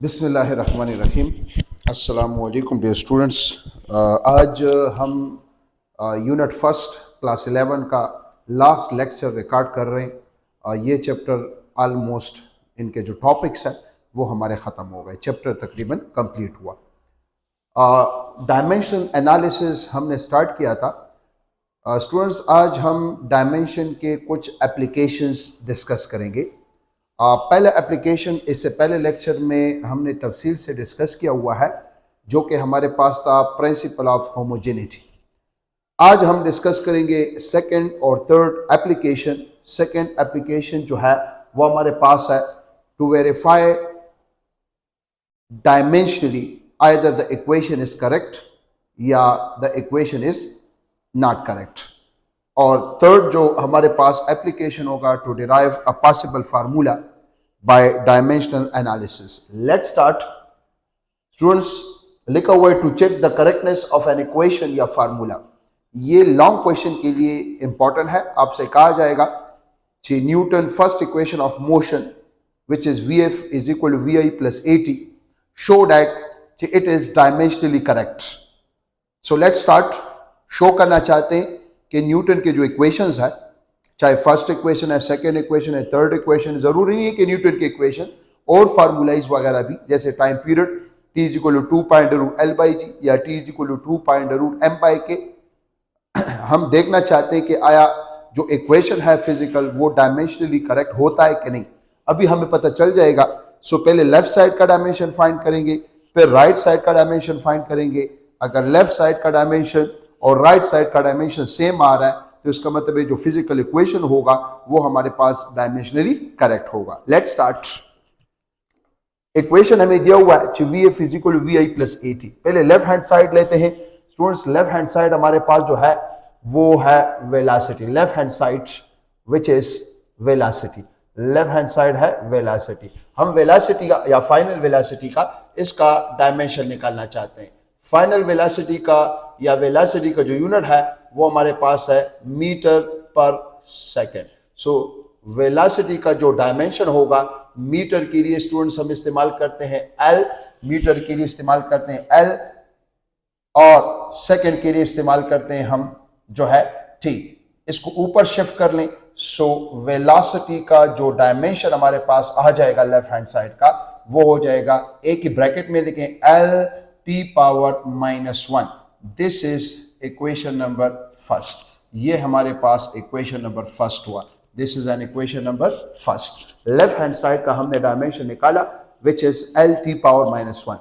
बिस्मिल्लाहिर्रहमानिर्रहीम। अस्सलामुअलैकुम dear students. आज हम यूनिट फर्स्ट क्लास 11 का लास्ट लेक्चर रिकॉर्ड कर रहे हैं। ये चैप्टर आलमोस्ट इनके जो टॉपिक्स हैं वो हमारे ख़त्म हो गए, चैप्टर तकरीबन कंप्लीट हुआ। डायमेंशनल एनालिसिस हमने स्टार्ट किया था। स्टूडेंट्स, आज हम डायमेंशन के कुछ एप्लीकेशंस डिस्कस करेंगे। पहला एप्लीकेशन इससे पहले लेक्चर में हमने तफसील से डिस्कस किया हुआ है, जो कि हमारे पास था प्रिंसिपल ऑफ होमोजेनिटी। आज हम डिस्कस करेंगे सेकंड और थर्ड एप्लीकेशन। सेकंड एप्लीकेशन जो है वो हमारे पास है to verify dimensionally either the equation is correct या the equation is not correct. और थर्ड जो हमारे पास एप्लीकेशन होगा to derive a possible formula by dimensional analysis. Let's start. Students, लिखा हुआ है to check the correctness of an equation या फार्मूला। ये लॉन्ग क्वेश्चन के लिए इंपॉर्टेंट है। आपसे कहा जाएगा कि Newton first equation of motion which is v F is equal to V I plus A T show that it is dimensionally correct. So let's start. Show करना चाहते हैं कि न्यूटन के जो इक्वेशंस है, चाहे फर्स्ट इक्वेशन है, second equation है, थर्ड इक्वेशन, जरूरी नहीं है कि न्यूटन के इक्वेशन और फार्मूलाइज वगैरह भी, जैसे time period T is equal to 2.√L/G या T is equal to 2.√M/K, हम देखना चाहते हैं कि आया जो इक्वेशन है फिजिकल वो डायमेंशनली करेक्ट होता है कि नहीं। अभी हमें पता चल जाएगा। सो पहले लेफ्ट साइड का डायमेंशन फाइंड करेंगे, फिर राइट साइड का डायमेंशन फाइंड करेंगे। अगर लेफ्ट साइड का डायमेंशन और राइट साइड का डायमेंशन सेम आ रहा है तो इसका मतलब है जो फिजिकल इक्वेशन होगा वो हमारे पास डायमेंशनली करेक्ट होगा। Let's start. इक्वेशन हमें दिया हुआ है V F is equal to V I plus A T. पहले लेफ्ट हैंड साइड लेते हैं। स्टूडेंट्स, लेफ्ट हैंड साइड हमारे पास जो है वो है velocity. Left hand side which is velocity. Left hand side है वेलोसिटी। हम वेलोसिटी का या फाइनल वेलोसिटी का इसका डायमेंशन निकालना चाहते हैं। फाइनल वेलोसिटी का या वेलोसिटी का जो यूनिट है वो हमारे पास है metre per second. So velocity का जो डायमेंशन होगा मीटर के लिए स्टूडेंट्स हम इस्तेमाल करते हैं एल, मीटर के लिए इस्तेमाल करते हैं एल, और सेकेंड के लिए इस्तेमाल करते हैं हम जो है टी। इसको ऊपर शिफ्ट कर लें। सो वेलोसिटी का जो डायमेंशन हमारे पास आ जाएगा लेफ्ट हैंड साइड का वो हो जाएगा, एक ही ब्रैकेट में लिखें, L T power -1। This is equation number first. ये हमारे पास इक्वेशन नंबर फर्स्ट हुआ। This is an equation number first. Left hand side का हमने डायमेंशन निकाला which is L T power -1।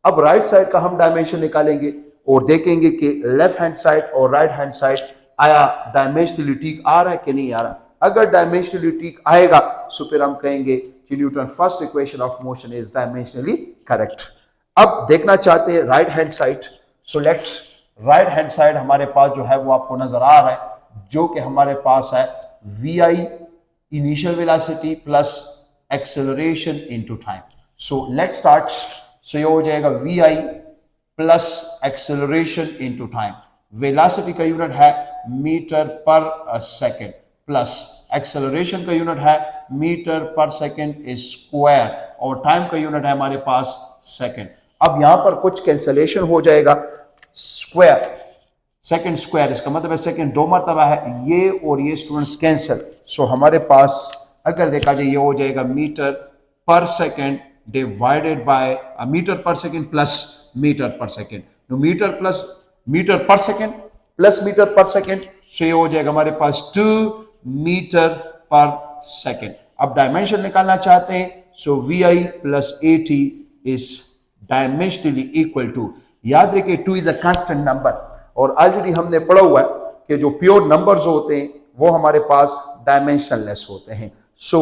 अब राइट साइड का हम डायमेंशन निकालेंगे और देखेंगे कि लेफ्ट हैंड साइड और राइट हैंड साइड आया डायमेंशनली ठीक आ रहा है कि नहीं आ रहा। अगर डायमेंशनली ठीक आएगा तो फिर हम कहेंगे कि Newton first equation of motion is dimensionally correct. अब देखना चाहते हैं right hand side. So let's, right hand side हमारे पास जो है वो आपको नजर आ रहा है, जो कि हमारे पास है v i initial velocity plus acceleration into time. So let's start. So ये हो जाएगा वी आई plus acceleration into time. Velocity का यूनिट है metre per second plus acceleration का यूनिट है metre per second is square और टाइम का unit है हमारे पास सेकेंड। अब यहां पर कुछ कैंसलेशन हो जाएगा। स्क्वायर सेकेंड स्क्वायर, इसका मतलब है सेकेंड दो मरतबा है, ये और ये स्टूडेंट्स कैंसिल। सो हमारे पास अगर देखा जाए ये हो जाएगा metre per second divided by metre per second plus metre per second. तो metre plus metre per second plus metre per second, so ये हो जाएगा हमारे पास 2 मीटर पर सेकेंड। अब डायमेंशन निकालना चाहते हैं। So V I plus A T is dimensionally equal to, याद रखिए 2 इज अ कांस्टेंट नंबर और ऑलरेडी हमने पढ़ा हुआ है कि जो प्योर नंबर्स होते हैं वो हमारे पास डायमेंशनलेस होते हैं। सो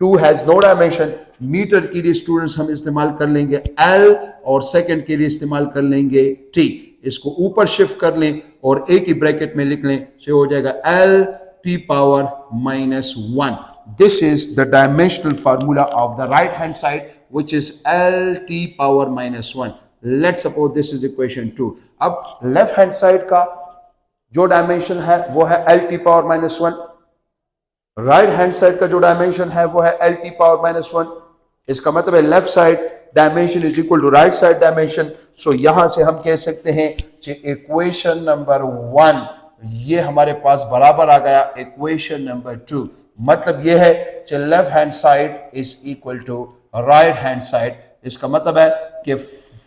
2 हैज नो डायमेंशन। मीटर के लिए स्टूडेंट्स हम इस्तेमाल कर लेंगे एल और सेकंड के लिए इस्तेमाल कर लेंगे टी। इसको ऊपर शिफ्ट कर लें और एक ही ब्रैकेट में लिख लें, तो हो जाएगा L T power -1। This is the dimensional formula of the right hand side which is L t power -1. Let's suppose this is equation 2. अब लेफ्ट हैंड साइड का जो डायमेंशन है वो है L t power -1। Right hand side का जो dimension है वो है L t पावर -1। इसका मतलब है left side dimension is equal to right side dimension. So यहां से हम कह सकते हैं कि इक्वेशन नंबर 1 ये हमारे पास बराबर आ गया इक्वेशन नंबर 2। मतलब ये है कि left hand side is equal to right hand side. इसका मतलब है कि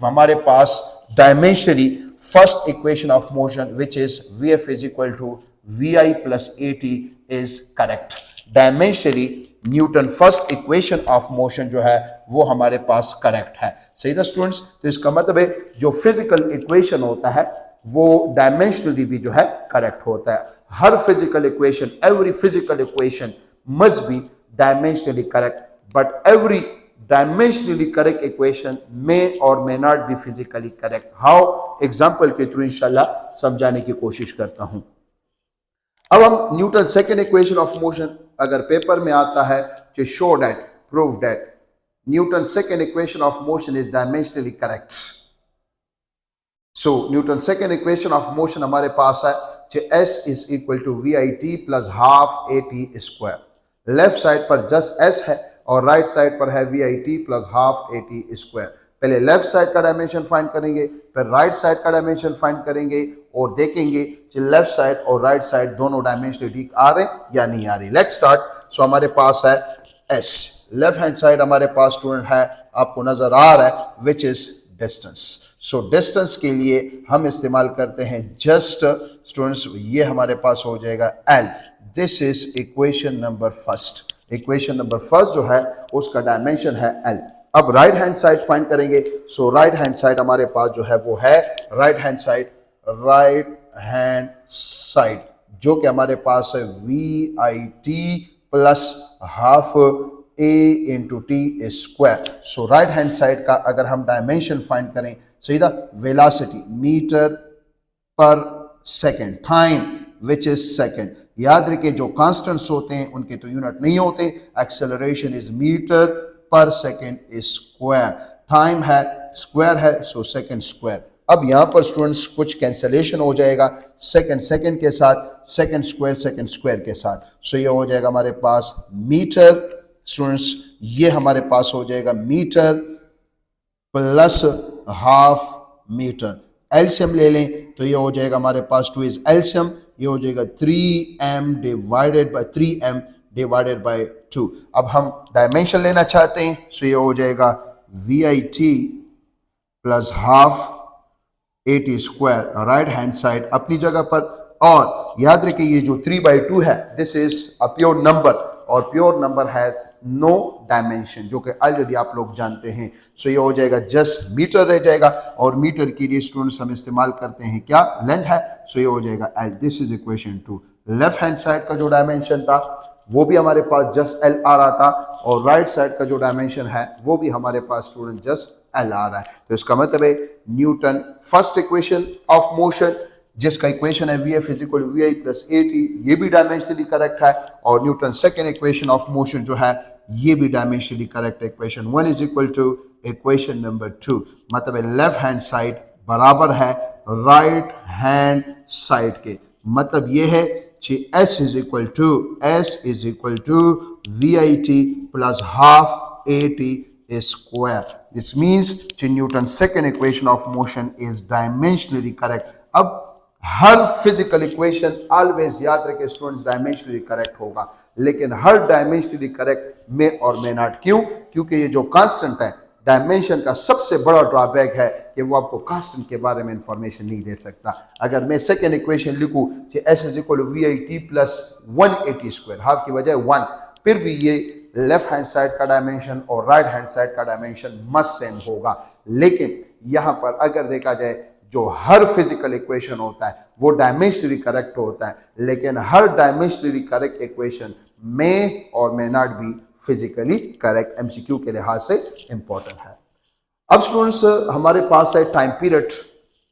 हमारे पास dimensionally first equation of motion which is vf is equal to vi plus at is correct. Dimensionally Newton first equation of motion जो है वो हमारे पास करेक्ट है। सही था स्टूडेंट्स? तो इसका मतलब है जो फिजिकल इक्वेशन होता है वो डायमेंशनली भी जो है करेक्ट होता है। हर physical equation, every physical equation must be dimensionally correct, but every dimensionally correct equation may or may not be physically correct. How? Example के थ्रू इंशाल्लाह समझाने की कोशिश करता हूं। अब हम Newton second equation of motion अगर पेपर में आता है to show that, prove that Newton second equation of motion is dimensionally correct. So Newton second equation of motion हमारे पास है कि s is equal to VIT plus half AT square. Left side पर just s है और right side पर है VIT plus half AT square. पहले लेफ्ट साइड का डायमेंशन फाइंड करेंगे, फिर राइट साइड का डायमेंशन फाइंड करेंगे और देखेंगे कि लेफ्ट साइड और राइट साइड दोनों डायमेंशन ठीक आ रहे या नहीं आ रही। Let's start. सो हमारे पास है S, लेफ्ट हैंड साइड हमारे पास स्टूडेंट है, आपको नजर आ रहा है which is distance. So distance के लिए हम इस्तेमाल करते हैं जस्ट स्टूडेंट्स, ये हमारे पास हो जाएगा L। This is equation number first. Equation number first जो है उसका डायमेंशन है L। अब राइट हैंड साइड फाइंड करेंगे। सो राइट हैंड साइड हमारे पास जो है वो है राइट हैंड साइड जो कि हमारे पास है VIT plus half A into T square. So right hand side का अगर हम डायमेंशन फाइंड करें, सीधा velocity metre per second, time which is second. याद रखिए जो कांस्टेंट्स होते हैं उनके तो यूनिट नहीं होते। Acceleration is metre per second square, time है स्क्वायर है, सो सेकेंड स्क्वायर। अब यहां पर स्टूडेंट्स कुछ कैंसलेशन हो जाएगा सेकेंड के साथ, सेकेंड स्क्वायर के साथ। सो ये हो जाएगा हमारे पास मीटर स्टूडेंट्स, ये हमारे पास हो जाएगा metre plus half metre. LCM ले लें तो ये हो जाएगा हमारे पास 2 इज एलसीएम, ये हो जाएगा 3m डिवाइडेड बाय 2। अब हम डायमेंशन लेना चाहते हैं, सो ये हो जाएगा VIT plus half AT square right hand side अपनी जगह पर। और याद रखिए ये जो 3/2 है this is a pure number और pure number has no dimension, जो कि ऑलरेडी आप लोग जानते हैं। सो ये हो जाएगा जस्ट मीटर रह जाएगा और मीटर के लिए स्टूडेंट्स हम इस्तेमाल करते हैं क्या, लेंथ है। सो ये हो जाएगा L। This is equation 2। Left hand side का जो डायमेंशन था वो भी हमारे पास जस्ट L आ रहा था और राइट साइड का जो डायमेंशन है वो भी हमारे पास स्टूडेंट जस्ट L आ रहा है। तो इसका मतलब है Newton first equation of motion जिसका इक्वेशन है VF is equal VI plus AT, ये भी डायमेंशनली करेक्ट है। और Newton second equation of motion जो है ये भी डायमेंशनली करेक्ट है। Equation 1 is equal to equation number 2। मतलब लेफ्ट हैंड साइड बराबर है राइट हैंड साइड के। मतलब ये है कि S is equal to VIT plus half AT square. This means कि Newton second equation of motion is dimensionally correct. अब हर फिजिकल इक्वेशन ऑलवेज याद रखे स्टूडेंट्स डायमेंशनली करेक्ट होगा, लेकिन हर डायमेंशनली करेक्ट में और मे नॉट। क्यों? क्योंकि ये जो कांस्टेंट है डायमेंशन का सबसे बड़ा ड्रॉबैक है कि वो आपको कांस्टेंट के बारे में इंफॉर्मेशन नहीं दे सकता। अगर मैं सेकेंड इक्वेशन लिखूं कि S is equal to VIT plus 180 square, half की वजह 1, फिर भी ये लेफ्ट हैंड साइड का डायमेंशन और राइट हैंड साइड का डायमेंशन मस्ट सेम होगा। लेकिन यहां पर अगर देखा जाए जो हर फिजिकल इक्वेशन होता है वो डायमेंशनली करेक्ट होता है, लेकिन हर डायमेंशनली करेक्ट इक्वेशन में और may not be physically correct. MCQ के लिहाज से इंपॉर्टेंट है। अब स्टूडेंट्स हमारे पास है time period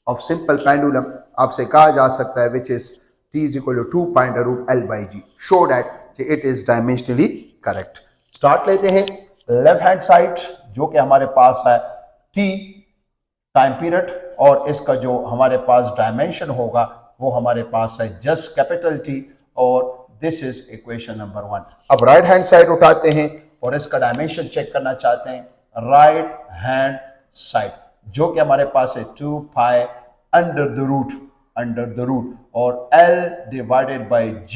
of simple pendulum, आपसे कहा जा सकता है which is T is equal to 2.√L/G, show that it is dimensionally correct. Start लेते हैं लेफ्ट हैंड साइड जो कि हमारे पास है T टाइम पीरियड और इसका जो हमारे पास डायमेंशन होगा वो हमारे पास है जस्ट कैपिटल T और दिस इज इक्वेशन नंबर 1। अब राइट हैंड साइड उठाते हैं और इसका डायमेंशन चेक करना चाहते हैं। राइट हैंड साइड, जो कि हमारे पास है 2 पाई अंडर द रूट और L divided by G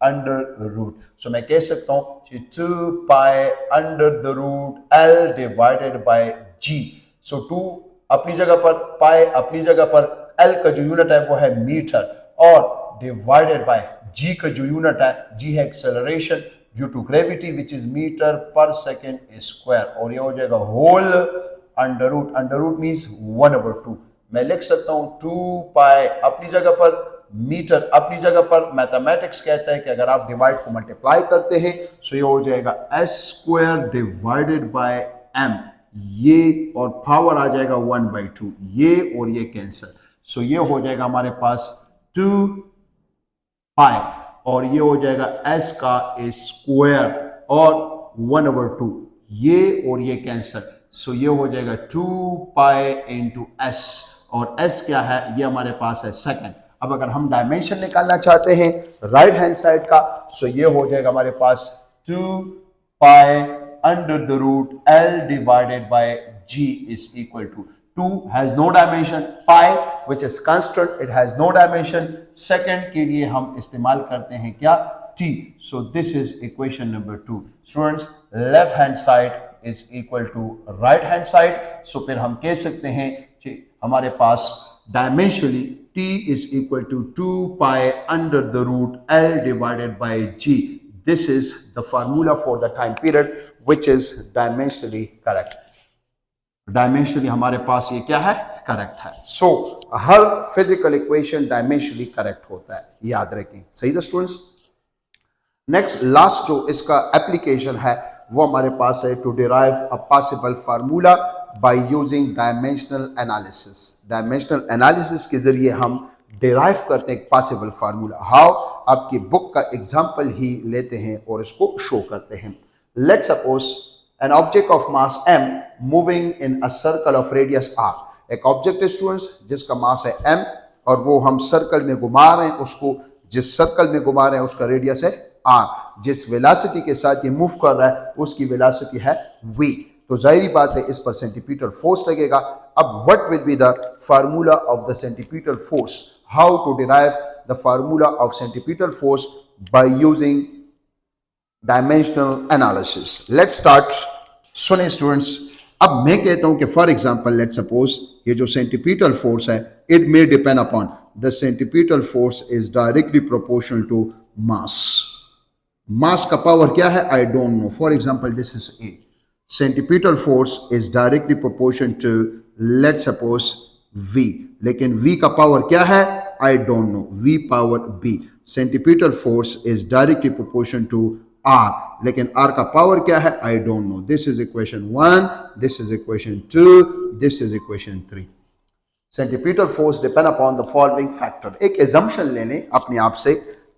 under root. So मैं कह सकता हूं कि 2 pi under the root L divided by G। So 2 अपनी जगह पर, पाई अपनी जगह पर, L का जो यूनिट है वो है मीटर और डिवाइडेड बाय G का जो यूनिट है, G है acceleration due to gravity which is metre per second square और ये हो जाएगा होल अंडर रूट मीन्स 1/2। मैं लिख सकता हूं 2 पाई अपनी जगह पर, मीटर अपनी जगह पर। मैथमेटिक्स कहता है कि अगर आप डिवाइड को मल्टीप्लाई करते हैं तो ये हो जाएगा s square divided by m, ये और पावर आ जाएगा 1/2, ये और ये कैंसिल। सो ये हो जाएगा हमारे पास 2 पाई और ये हो जाएगा s का स्क्वायर और 1/2, ये और ये कैंसिल। सो ये हो जाएगा 2 पाई इंटू एस और s क्या है, ये हमारे पास है सेकेंड। अब अगर हम डायमेंशन निकालना चाहते हैं राइट हैंड साइड का, सो ये हो जाएगा हमारे पास 2 pi under the root L divided by G is equal to 2 has no dimension, pi which is constant, it has no dimension, second के लिए हम इस्तेमाल करते हैं क्या, t। so this is equation number 2। students, left hand side is equal to right hand side, so फिर हम कह सकते हैं कि हमारे पास dimensionally t is equal to 2 pi under the root L divided by G। this is the formula for the time period which is dimensionally correct। Dimensionally हमारे पास ये क्या है, करेक्ट है। सो हर फिजिकल इक्वेशन डायमेंशनली करेक्ट होता है, याद रखें, सही है स्टूडेंट्स। नेक्स्ट लास्ट जो इसका एप्लीकेशन है वो हमारे पास है to derive a possible formula by using dimensional analysis. डायमेंशनल एनालिसिस के जरिए हम डिराइव करते हैं एक पॉसिबल फार्मूला। हाउ, आपकी बुक का एग्जांपल ही लेते हैं और इसको शो करते हैं। Let's suppose an object of mass m moving in a circle of radius r। एक ऑब्जेक्ट है स्टूडेंट्स जिसका मास है m और वो हम सर्कल में घुमा रहे हैं उसको, जिस सर्कल में घुमा रहे हैं उसका रेडियस है r। जिस वेलोसिटी के साथ ये मूव कर रहा है उसकी वेलोसिटी है v। तो जाहिर बात है इस पर सेंटीपीटल फोर्स लगेगा। अब what will be the formula of the centripetal force, how to derive the formula of centripetal force by using dimensional analysis. Let's start. सुने स्टूडेंट्स, अब मैं कहता हूं कि फॉर एग्जांपल लेट्स सपोज ये जो सेंटीपीटल फोर्स है it may depend upon the centripetal force is directly proportional to mass. Mass का पावर क्या है, I don't know. For example this is a, centripetal force is directly proportional to let's suppose v, लेकिन v का power क्या है, I don't know, v power b। Centripetal force is directly proportional to R, लेकिन R का power क्या है, I don't know. This is equation 1, this is equation 2, this is equation 3। Centripetal force depend upon the following factor. एक assumption ले लें अपने आप से,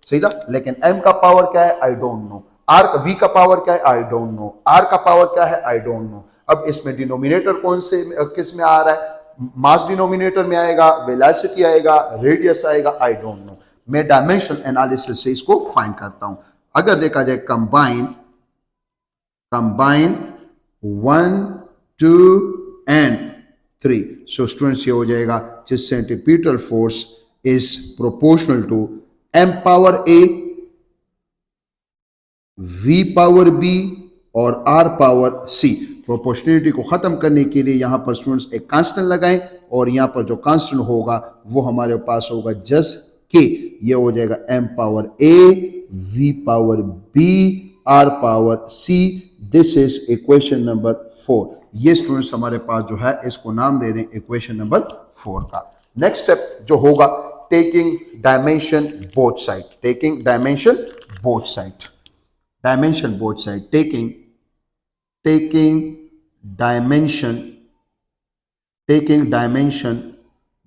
सीधा, लेकिन M का पावर क्या है, आई डोंट नो। V का पावर क्या है, आई डोंट नो। R का पावर क्या है, आई डोंट नो। अब इसमें डिनोमिनेटर कौन से किस में आ रहा है, मास डिनोमिनेटर में आएगा, वेलोसिटी आएगा, रेडियस आएगा, आई डोंट नो। मैं डायमेंशन एनालिसिस से इसको फाइंड करता हूं। अगर देखा जाए कंबाइन 1, 2 एंड 3, सो स्टूडेंट्स ये हो जाएगा जिस centripetal force is proportional to m power a, v power b और r पावर c। प्रोपोर्शनलिटी को खत्म करने के लिए यहां पर स्टूडेंट्स एक कांस्टेंट लगाएं और यहां पर जो कांस्टेंट होगा वो हमारे पास होगा जस्ट k। ये हो जाएगा m power a, v power b, r power c। This is equation number 4। ये स्टूडेंट्स हमारे पास जो है इसको नाम दे दें इक्वेशन नंबर 4 का। नेक्स्ट स्टेप जो होगा, taking dimension both side. Taking dimension both side, dimension both side, taking dimension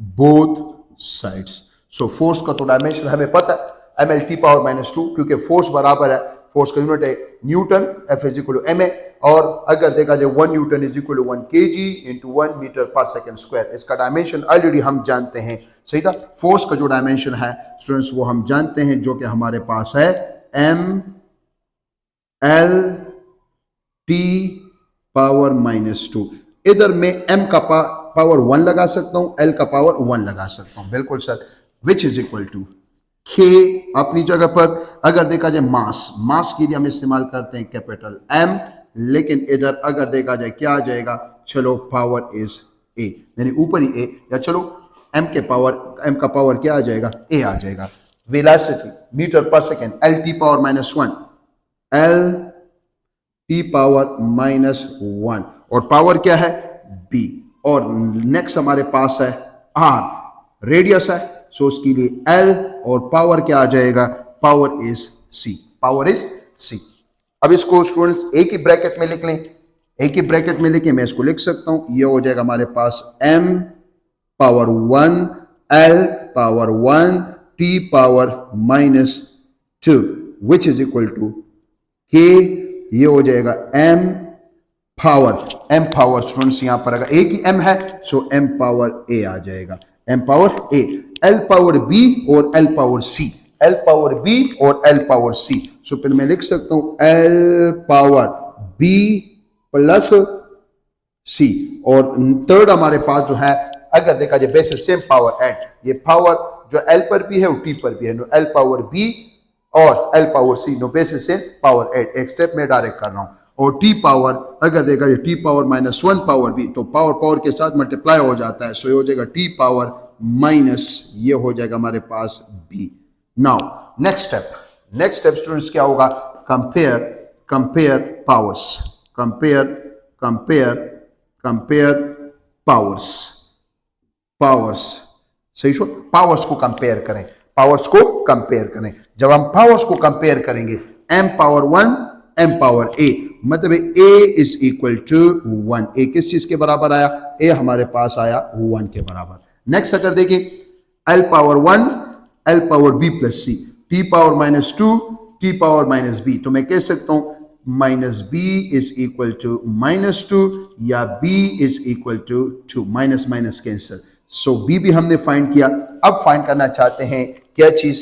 both sides. So force का तो डायमेंशन हमें पता है, mlt पावर -2, क्योंकि फोर्स बराबर है, फोर्स का यूनिट है Newton, F is equal to ma, और अगर देखा जाए 1 Newton is equal to 1 kg into 1 metre per second square. इसका डायमेंशन ऑलरेडी हम जानते हैं, सही था। फोर्स का जो डायमेंशन है स्टूडेंट्स वो हम जानते हैं, जो कि हमारे पास है m l t पावर -2। इधर मैं m का पावर 1 लगा सकता हूं, l का पावर 1 लगा सकता हूं। बिल्कुल sir. Which is equal to k अपनी जगह पर। अगर देखा जाए मास के लिए हम इस्तेमाल करते हैं कैपिटल M, लेकिन इधर अगर देखा जाए क्या आ जाएगा, चलो पावर इज a, यानी ऊपर ही a, या चलो m का पावर क्या आ जाएगा, a आ जाएगा। Velocity metre per second LT power -1, LT power -1, और पावर क्या है b। और नेक्स्ट हमारे पास है r, रेडियस है, सो उसके लिए L, और पावर क्या आ जाएगा, power is c, power is c। अब इसको स्टूडेंट्स एक ही ब्रैकेट में लिख लें, एक ही ब्रैकेट में लेके मैं इसको लिख सकता हूं, ये हो जाएगा हमारे पास m power 1, L power 1, T power -2 which is equal to k, ये हो जाएगा m पावर स्टूडेंट्स यहां पर अगर एक ही m है सो m पावर a आ जाएगा, m power a, L power b और L power c, L power b और L पावर c। सो फिर मैं लिख सकता हूं L power b plus c, और थर्ड हमारे पास जो है अगर देखा जाए बेसिस सेम पावर एड, ये पावर जो L पर भी है वो T पर भी है, नो L पावर b और L power c, no basis same power add, एक स्टेप में डायरेक्ट कर रहा हूं। और T पावर अगर देखा जाए T पावर -1 पावर b, तो पावर के साथ मल्टीप्लाई हो जाता है, सो ये हो जाएगा T पावर माइनस, ये हो जाएगा हमारे पास b। Now next step students क्या होगा, कंपेयर पावर्स, कंपेयर पावर्स, सही शो, पावर्स को कंपेयर करें, जब हम पावर्स को कंपेयर करेंगे m power 1 m power a, मतलब a is equal to 1, a किस चीज के बराबर आया, a हमारे पास आया 1 के बराबर। नेक्स्ट अगर देखें l power 1 l power b plus c, t power -2 t power -b, तो मैं कह सकता हूं -b इज इक्वल टू -2 या b is equal to 2, minus cancel, so b भी हमने फाइंड किया। अब फाइंड करना चाहते हैं क्या चीज,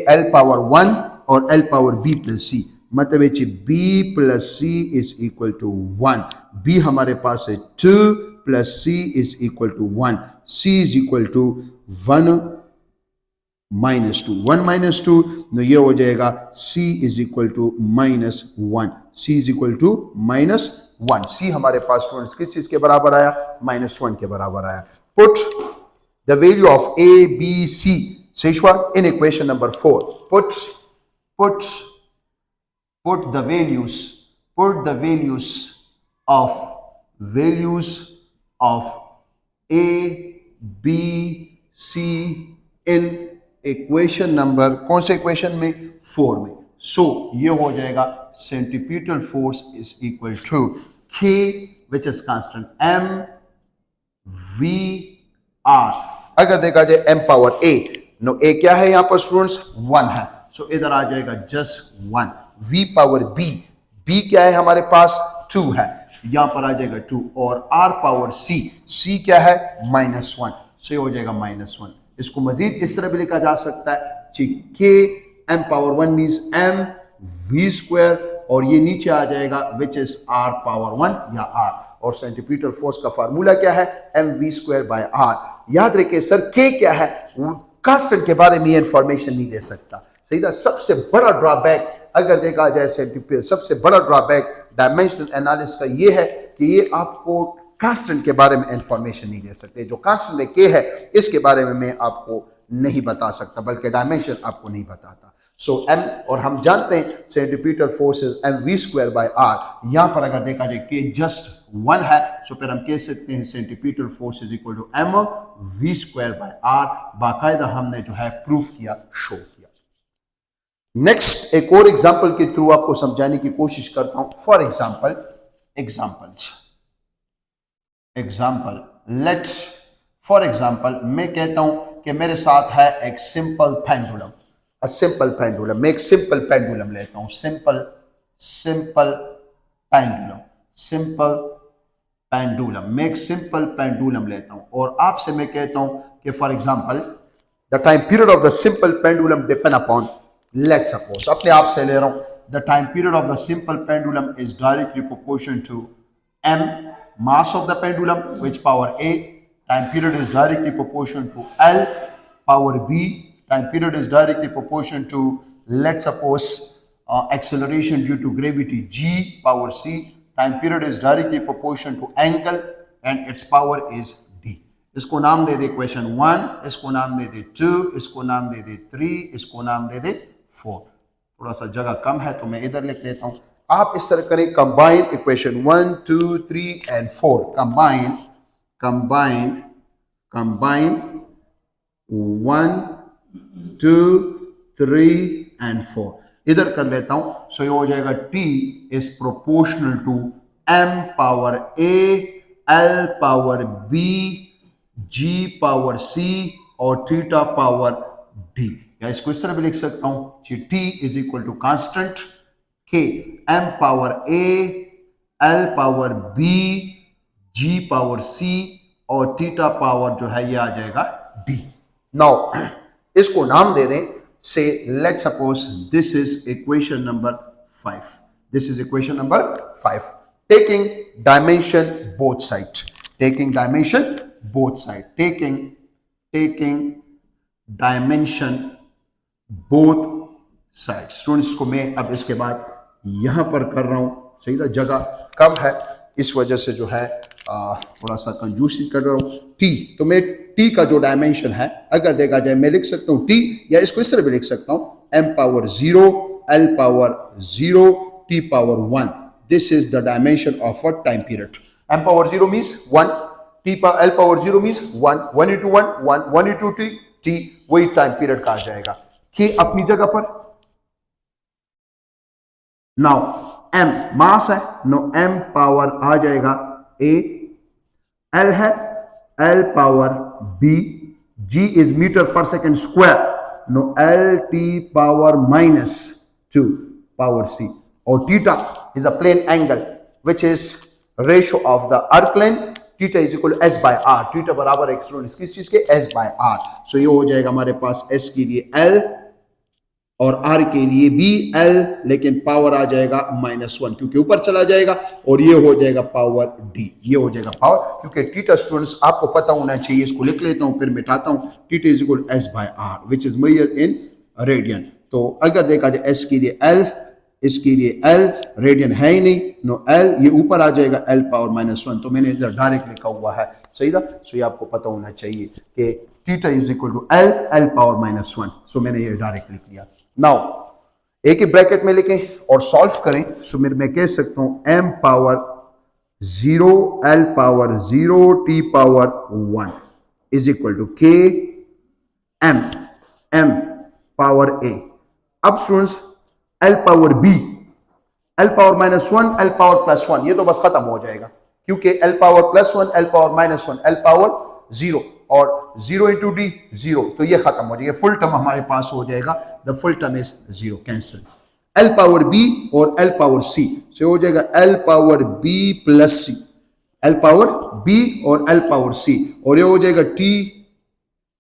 l पावर 1 और l power b plus c, मतलब b plus c is equal to 1, b हमारे पास है 2 plus c is equal to 1, c is equal to 1 -2, तो ये हो जाएगा c is equal to -1, c is equal to -1, c हमारे पास स्टूडेंट्स किस चीज के बराबर आया, -1 के बराबर आया। Put the value of a b c सेशवा in equation number 4, put the values of a b c in equation number, कौन से इक्वेशन में, 4 में। सो ये हो जाएगा centripetal force is equal to k which is constant m v r। अगर देखा जाए m power a, no a क्या है यहां पर स्टूडेंट्स, 1 है, सो इधर आ जाएगा just 1। v power b, b क्या है हमारे पास, 2 है, यहां पर आ जाएगा 2, और r पावर c, c क्या है, -1, सो ये हो जाएगा -1। इसको मजीद इस तरह भी लिखा जा सकता है k m power 1 means m v square, और ये नीचे आ जाएगा विच इज r पावर 1 या r, और सेंट्रीपिटल फोर्स का फार्मूला क्या है, mv स्क्वायर बाय r। याद रखिए सर k क्या है, कांस्टेंट के बारे में इंफॉर्मेशन नहीं दे सकता, सही था। सबसे बड़ा ड्रॉबैक अगर देखा जाए सेंट्रीपिटल, सबसे बड़ा ड्रॉबैक डायमेंशनल एनालिसिस का ये है कि ये आपको कांस्टेंट के बारे में इंफॉर्मेशन नहीं दे सकते, जो कांस्टेंट में के है इसके बारे में मैं आपको नहीं बता सकता, बल्कि डायमेंशन आपको नहीं बताता। सो m, और हम जानते हैं centripetal force is mv square by r, यहां पर अगर देखा जाए कि जस्ट 1 है, सो फिर हम कह सकते हैं centripetal force is equal to mv square by r, बाकायदा हमने जो है प्रूफ किया, शो किया। नेक्स्ट एक और एग्जांपल के थ्रू आपको समझाने की कोशिश करता हूं। फॉर एग्जाम्पल मैं कहता हूं कि मेरे साथ है एक सिंपल पेंडुलम, मैं एक सिंपल पेंडुलम लेता हूं, मैं एक सिंपल पेंडुलम लेता हूं, और आपसे मैं कहता हूं कि for example the time period of the simple pendulum depend upon, let's suppose अपने आप से ले रहा हूं, the time period of the simple pendulum is directly proportional to m mass of the pendulum, which power a, time period is directly proportional to L, power b, time period is directly proportional to, let's suppose, acceleration due to gravity g, power c, time period is directly proportional to angle, and its power is d. इसको नाम दे दे question 1, इसको नाम दे दे 2, इसको नाम दे दे 3, इसको नाम दे दे 4. थोड़ा सा जगह कम है तो मैं इधर लिख लेता हूं. आप इस तरह करें, combine equation 1, 2, 3 and 4. Combine 1, 2, 3 and 4. इधर कर लेता हूं. सो ये हो जाएगा T is proportional to M power A, L power B, G power C और थीटा पावर D. या इसको इस तरह भी लिख सकता हूं कि T is equal to constant K, M power A, L power B, G power C और थीटा पावर जो है ये आ जाएगा D. नाउ इसको नाम दे दें. Say, let's suppose this is equation number 5. This is equation number 5. Taking dimension both sides. Taking dimension both sides. Taking dimension both sides. Students को मैं अब इसके बाद यहां पर कर रहा हूं. सही था, जगह कम है इस वजह से जो है थोड़ा सा कंजूसी कर रहा हूं. T, तो मैं T का जो डायमेंशन है अगर देखा जाए मैं लिख सकता हूं T, या इसको इस तरह भी लिख सकता हूं M power 0, L power 0, T power 1. This is the dimension of a time period. M power 0 means 1, L power 0 means 1, 1 into 1, 1 into T, वही टाइम पीरियड का आ जाएगा. K अपनी जगह पर. नाउ M मास है, नो M पावर आ जाएगा A, L है L power B, G is meter per second square, no L T power minus 2 power C, और theta is a plane angle which is ratio of the arc plane. Theta is equal to S by R. Theta बराबर है students किस चीज के? S by R. सो ये हो जाएगा हमारे पास S के लिए L और R के लिए भी L, लेकिन पावर आ जाएगा -1 क्योंकि ऊपर चला जाएगा, और ये हो जाएगा पावर D. ये हो जाएगा पावर, क्योंकि थीटा स्टूडेंट्स आपको पता होना चाहिए. इसको लिख लेता हूं फिर मिटाता हूं. Theta is equal to S by R which is measure in radian. तो अगर देखा जाए S के लिए L, इसके लिए L, रेडियन है ही नहीं, नो L, ये ऊपर आ जाएगा L पावर -1. तो मैंने इधर डायरेक्ट लिखा हुआ है. सही था. सो ये आपको पता होना चाहिए कि theta is equal to L power -1. So मैंने ये डायरेक्ट लिख लिया. नाउ एक ही ब्रैकेट में लिखें और सॉल्व करें. सो मैं कह सकता हूं M power 0, L power 0, T power 1 is equal to K M power A. अब students L power B, L power -1, L power +1, ये तो बस खत्म हो जाएगा क्योंकि L power +1, L power -1, L power 0 और 0 into D 0, तो ये खत्म हो जाएगा. फुल टर्म हमारे पास हो जाएगा. The full term is 0, cancel. L power B और L पावर C से हो जाएगा L power B plus C, L power B और L पावर C, और ये हो जाएगा T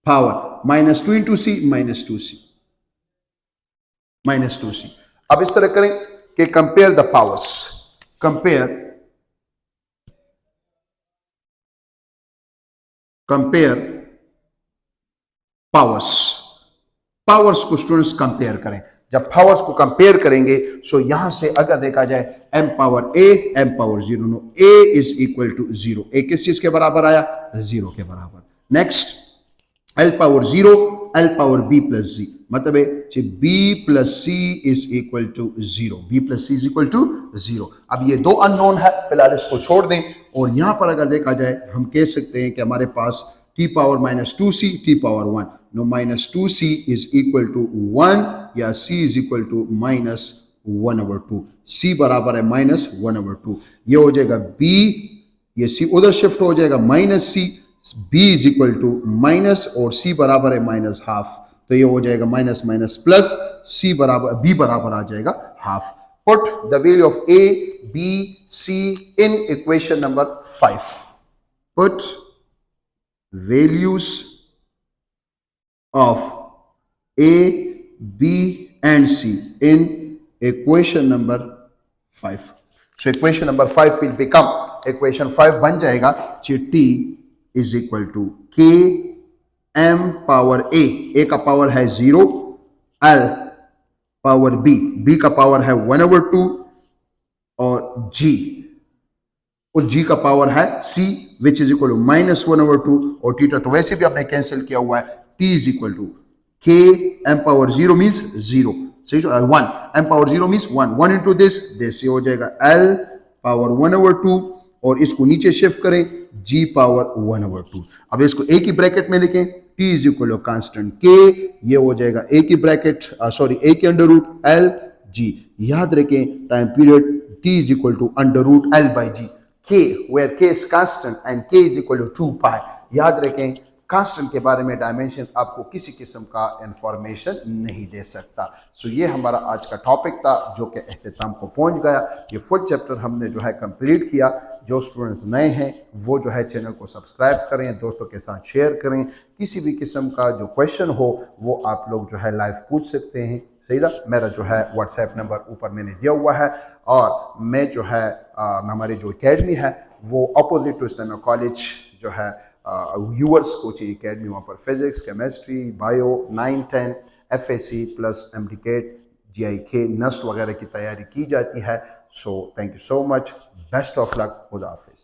power -2 into C -2C. अब इस तरह करें कि compare the powers. Compare powers को स्टूडेंट्स कंपेयर करें. जब पावर्स को कंपेयर करेंगे सो यहां से अगर देखा जाए M power A, M power 0, no A is equal to 0. A किस चीज के बराबर आया? 0 के बराबर. Next L power 0, L power B प्लस Z, मतलब है B plus C is equal to 0. B plus C is equal to 0. अब ये दो अननोन है, फिलहाल इसको छोड़ दें. और यहां पर अगर देखा जाए हम कह सकते हैं कि हमारे पास T power -2C, T power 1, no -2C is equal to 1 या C is equal to -1/2. C बराबर है -1/2. ये हो जाएगा B, ये C उधर शिफ्ट हो जाएगा -C, B is equal to minus और C बराबर है -1/2. तो ये हो जाएगा माइनस प्लस, C बराबर B बराबर आ जाएगा 1/2. Put the value of A, B, C in equation number 5. Put values of A, B and C in equation number 5. So equation number 5 will become, equation 5 बन जाएगा T is equal to K M power A का power है 0, L power B का power है 1/2 और G, उस G का power है C which is equal to -1/2 और थीटा तो वैसे भी आपने कैंसिल किया हुआ है। T is equal to K M power 0 means 0, सही 1, M power 0 means 1 into this ये हो जाएगा L पावर 1/2 और इसको नीचे शिफ्ट करें G पावर 1/2। अब इसको एक ही ब्रैकेट में लिखें, T is equal to constant K, ये हो जाएगा एक ही ब्रैकेट सॉरी एक ही अंडर रूट L G। याद रखें time period T is equal to under root L by G, K where K is constant and K is equal to 2 pi। याद रखें कांस्टेंट के बारे में डायमेंशन आपको किसी किस्म का इंफॉर्मेशन नहीं दे सकता। सो ये हमारा आज का टॉपिक था जो कि अख्तिताम को पहुंच गया। ये फुल चैप्टर हमने जो है कंप्लीट किया। जो स्टूडेंट्स नए हैं वो जो है चैनल को सब्सक्राइब करें, दोस्तों के साथ शेयर करें। किसी भी किस्म का जो क्वेश्चन हो वो आप लोग जो है लाइव पूछ सकते हैं, सही ना। मेरा जो है व्हाट्सएप नंबर ऊपर मैंने दिया हुआ है और मैं जो है हमारी जो एकेडमी है वो अपोजिट टू इस्लामिया कॉलेज जो है व्यूअर्स कोचिंग एकेडमी, वहाँ पर physics, chemistry, bio, 9, 10, FSC plus MDCAT, GIK, NUST वगैरह की तैयारी की जाती है। So thank you so much, best of luck, खुदा हाफिज़।